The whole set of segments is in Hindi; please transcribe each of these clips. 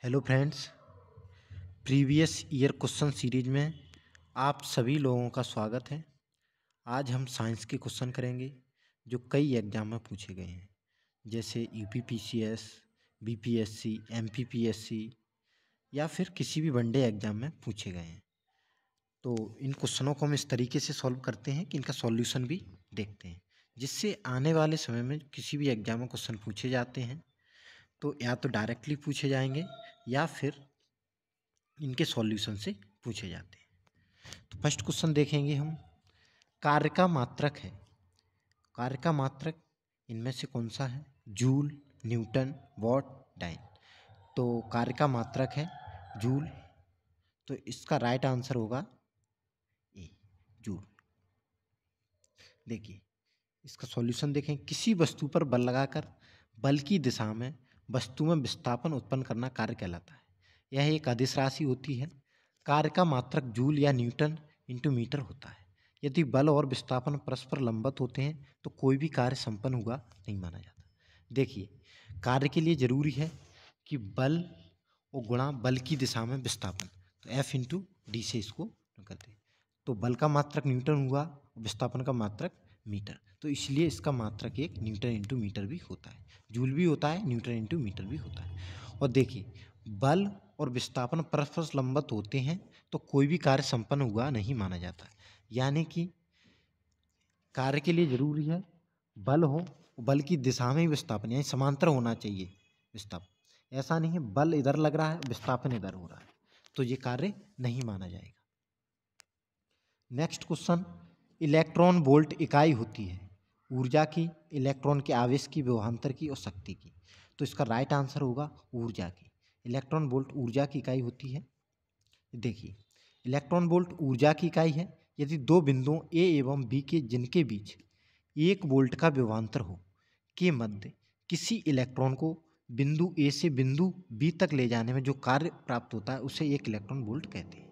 Hello friends, previous year question series में आप सभी लोगों का स्वागत है। आज हम साइंस के क्वेश्चन करेंगे जो कई एग्जाम में पूछे गए हैं, जैसे यूपीपीसीएस, बीपीएससी, एमपीपीएससी या फिर किसी भी वनडे एग्जाम में पूछे गए हैं। तो इन क्वेश्चनों को हम इस तरीके से सॉल्व करते हैं कि इनका सॉल्यूशन भी देखते हैं, जिससे आने वाले समय में किसी भी एग्जाम में क्वेश्चन पूछे जाते हैं तो या तो डायरेक्टली पूछे जाएंगे या फिर इनके सॉल्यूशन से पूछे जाते हैं। तो फर्स्ट क्वेश्चन देखेंगे हम। कार्य का मात्रक है। कार्य का मात्रक इनमें से कौन सा है? Joule, newton, watt, dyne. तो कार्य का मात्रक है जूल, तो इसका राइट आंसर होगा ए, जूल। देखिए इसका सॉल्यूशन देखें। किसी वस्तु पर बल लगाकर बल की दिशा में वस्तु में विस्थापन उत्पन्न करना कार्य कहलाता है। यह एक अदिश राशि होती है। कार्य का मात्रक जूल या न्यूटन इंटू मीटर होता है। यदि बल और विस्थापन परस्पर लंबवत होते हैं तो कोई भी कार्य संपन्न हुआ नहीं माना जाता। देखिए कार्य के लिए जरूरी है कि बल और गुणा बल की दिशा में विस्थापन, तो एफ इंटू डी से इसको करते हैं। तो बल का मात्रक न्यूटन हुआ, विस्थापन का मात्रक मीटर, तो इसलिए इसका मात्रक एक न्यूटन इंटू मीटर भी होता है। जूल भी होता है, न्यूटन इंटू मीटर भी होता है। और देखिए बल और विस्थापन परस्पर लंबवत होते हैं तो कोई भी कार्य संपन्न हुआ नहीं माना जाता। यानी कि कार्य के लिए जरूरी है बल हो, बल की दिशा में ही विस्थापन, यानी समांतर होना चाहिए विस्थापन। ऐसा नहीं है बल इधर लग रहा है विस्थापन इधर हो रहा है, तो ये कार्य नहीं माना जाएगा। Next question. इलेक्ट्रॉन वोल्ट इकाई होती है ऊर्जा की, इलेक्ट्रॉन के आवेश की, विभवांतर की और शक्ति की। तो इसका राइट आंसर होगा ऊर्जा की। इलेक्ट्रॉन वोल्ट ऊर्जा की इकाई होती है। देखिए इलेक्ट्रॉन वोल्ट ऊर्जा की इकाई है यदि दो बिंदुओं ए एवं बी के जिनके बीच 1 वोल्ट का विभवांतर हो के मध्य किसी इलेक्ट्रॉन को बिंदु ए से बिंदु बी तक ले जाने में जो कार्य प्राप्त होता है उसे 1 इलेक्ट्रॉन वोल्ट कहते हैं।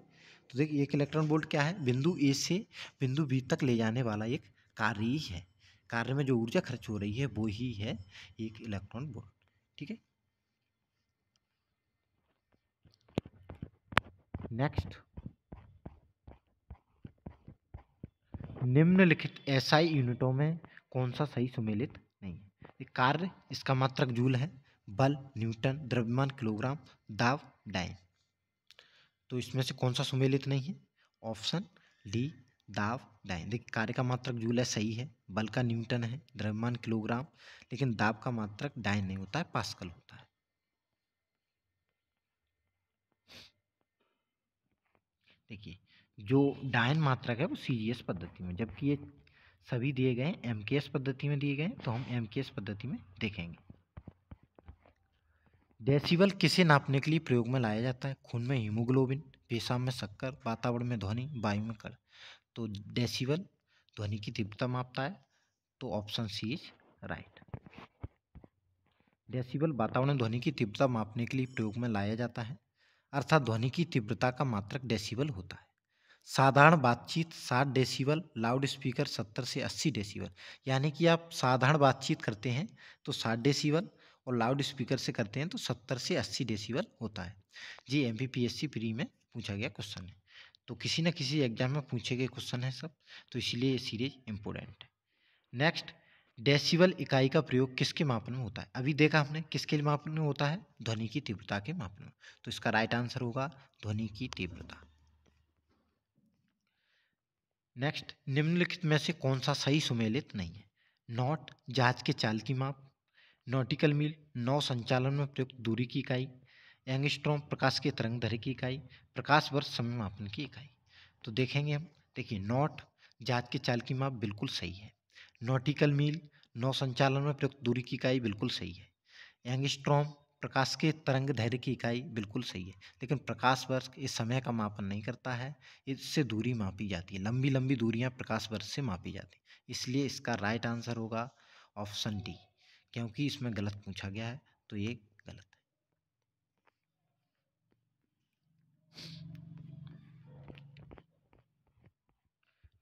तो देखिए 1 इलेक्ट्रॉन वोल्ट क्या है? बिंदु ए से बिंदु बी तक ले जाने वाला एक कार्य ही है। कार्य में जो ऊर्जा खर्च हो रही है वो ही है 1 इलेक्ट्रॉन वोल्ट। ठीक है। नेक्स्ट, निम्नलिखित एसआई यूनिटों में कौन सा सही सुमेलित नहीं है? ये कार्य इसका मात्रक जूल है, बल न्यूटन, द्रव्यमान किलोग्राम, दाब डाइन। तो इसमें से कौन सा सुमेलित नहीं है? ऑप्शन डी, दाब डाइन। देखिए कार्य का मात्रक जूल है, सही है। बल का न्यूटन है, द्रव्यमान किलोग्राम, लेकिन दाब का मात्रक डाइन नहीं होता है, पास्कल होता है। देखिए जो डायन मात्रक है वो सीजीएस पद्धति में, जबकि ये सभी दिए गए एमकेएस पद्धति में दिए गए हैं, तो हम एमकेएस पद्धति में देखेंगे। डेसिबल किसे नापने के लिए प्रयोग में लाया जाता है? खून में हीमोग्लोबिन, पेशाब में शक्कर, वातावरण में ध्वनि, वायु में कण। तो डेसिबल ध्वनि की तीव्रता मापता है, तो option C is right. Decibel वातावरण ध्वनि की तीव्रता मापने के लिए प्रयोग में लाया जाता है, अर्थात ध्वनि की तीव्रता का मात्रक डेसिबल होता है। साधारण बातचीत 60 डेसिबल, लाउड स्पीकर 70 से 80 डेसिबल। यानी कि आप साधारण बातचीत करते हैं तो 60 डेसिबल और लाउड स्पीकर से करते हैं तो 70 से 80 डेसिबल होता है। जी एमपीपीएससी प्री में पूछा गया क्वेश्चन है, तो किसी न किसी एग्जाम में पूछे गए क्वेश्चन है सब, तो इसीलिए ये सीरीज इंपोर्टेंट है। नेक्स्ट, डेसिबल इकाई का प्रयोग किसके मापन में होता है? अभी देखा हमने किसके मापन में होता है? ध्वनि की तीव्रता के मापन में। तो इसका राइट आंसर होगा ध्वनि की तीव्रता। नेक्स्ट, निम्नलिखित में से कौन सा सही सुमेलित नहीं है? नॉट जहाज के चाल की माप, नॉटिकल मील नौ संचालन में प्रयुक्त दूरी की इकाई, एंगस्ट्रॉम प्रकाश के तरंग दैर्घ्य की इकाई, प्रकाश वर्ष समय मापन की इकाई। तो देखेंगे हम। देखिए नॉट जहाज के चाल की माप बिल्कुल सही है। नॉटिकल मील नौ संचालन में प्रयुक्त दूरी की इकाई बिल्कुल सही है। एंगस्ट्रॉम प्रकाश के तरंग दैर्घ्य की इकाई बिल्कुल सही है, लेकिन प्रकाश वर्ष इस समय का मापन नहीं करता है, इससे दूरी मापी जाती है। लंबी लंबी दूरियां प्रकाश वर्ष से मापी जाती हैं, इसलिए इसका राइट आंसर होगा ऑप्शन डी। क्योंकि इसमें गलत पूछा गया है तो ये गलत है।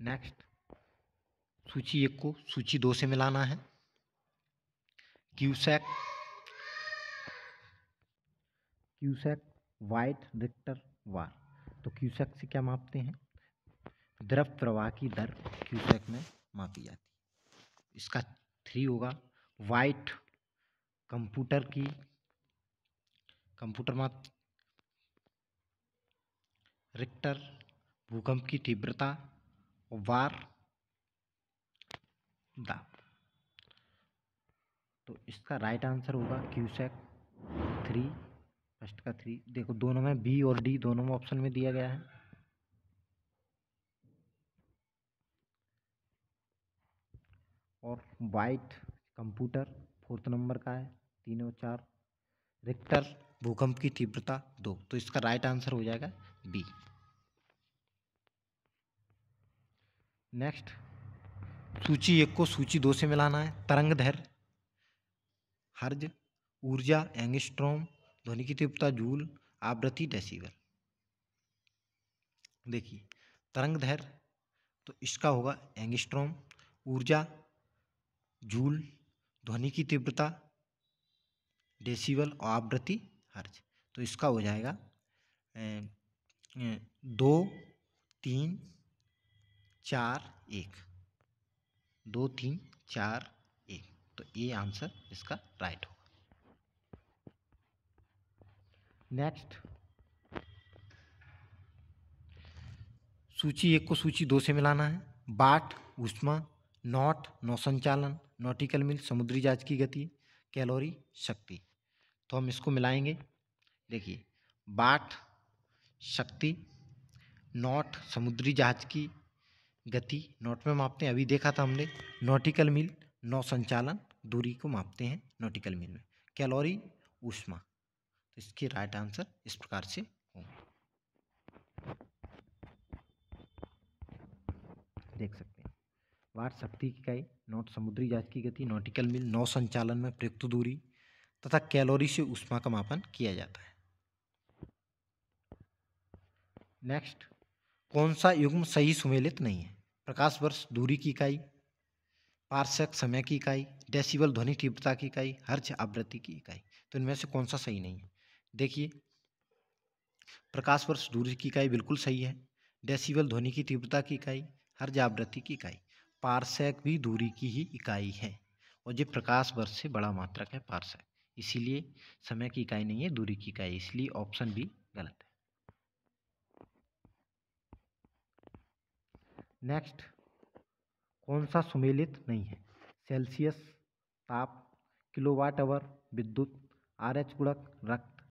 नेक्स्ट, सूची 1 को सूची 2 से मिलाना है। क्यूसेक क्यूसेक, वाट, रिक्टर, वार। तो क्यूसेक से क्या मापते हैं? द्रव प्रवाह की दर क्यूसेक में मापी जाती है। इसका 3 होगा। वाट कंप्यूटर माप, रिक्टर भूकंप की तीव्रता और वार दाब। तो इसका राइट आंसर होगा क्यूसेक 3। फर्स्ट का 3 देखो, दोनों में बी और डी दोनों में ऑप्शन में दिया गया है। और वाइट कंप्यूटर 4th नंबर का है, 3 और 4। रिक्टर भूकंप की तीव्रता 2। तो इसका राइट आंसर हो जाएगा बी। नेक्स्ट, सूची 1 को सूची 2 से मिलाना है। तरंग दैर्घ्य हर्ज, ऊर्जा एंगस्ट्रॉम, ध्वनि की तीव्रता जूल, आवृत्ति डेसिबल। देखिए, तरंग दैर्घ्य तो इसका होगा एंगस्ट्रॉम, ऊर्जा जूल, ध्वनि की तीव्रता डेसिबल और आवृत्ति हर्ज। तो इसका हो जाएगा 2 3 4 1। 2 3 4 1। तो ये आंसर इसका राइट होगा। नेक्स्ट, सूची 1 को सूची 2 से मिलाना है। वाट ऊष्मा, नॉट नौ संचालन, नॉटिकल मील समुद्री जहाज की गति, कैलोरी शक्ति। तो हम इसको मिलाएंगे। देखिए, वाट शक्ति, नॉट समुद्री जहाज की गति, नॉट में मापते हैं, अभी देखा था हमने। नॉटिकल मील नौ संचालन, दूरी को मापते हैं नॉटिकल मील में। कैलोरी ऊष्मा। तो इसके राइट आंसर इस प्रकार से होंगे, देख सकते हैं। वाट शक्ति की इकाई, नॉट समुद्री जहाज की गति, नॉटिकल मील नौ संचालन में प्रयुक्त दूरी तथा कैलोरी से ऊष्मा का मापन किया जाता है। नेक्स्ट, कौन सा युग्म सही सुमेलित नहीं है? प्रकाश वर्ष दूरी की इकाई, पारसेक समय की इकाई, डेसिबल ध्वनि तीव्रता की इकाई, हर्ट्ज आवृत्ति की इकाई। तो इनमें से कौन सा सही नहीं है? देखिए, प्रकाश वर्ष दूरी की इकाई बिल्कुल सही है। डेसिबल ध्वनि की तीव्रता की इकाई, हर्ट्ज आवृत्ति की इकाई। पारसेक भी दूरी की ही इकाई है और ये प्रकाश वर्ष से बड़ा मात्रक है पारसेक, इसीलिए समय की इकाई नहीं है, दूरी की इकाई, इसलिए ऑप्शन बी गलत है। नेक्स्ट, कौन सा सुमेलित नहीं है? सेल्सियस ताप, किलोवाट आवर विद्युत, RH गुणक रक्त,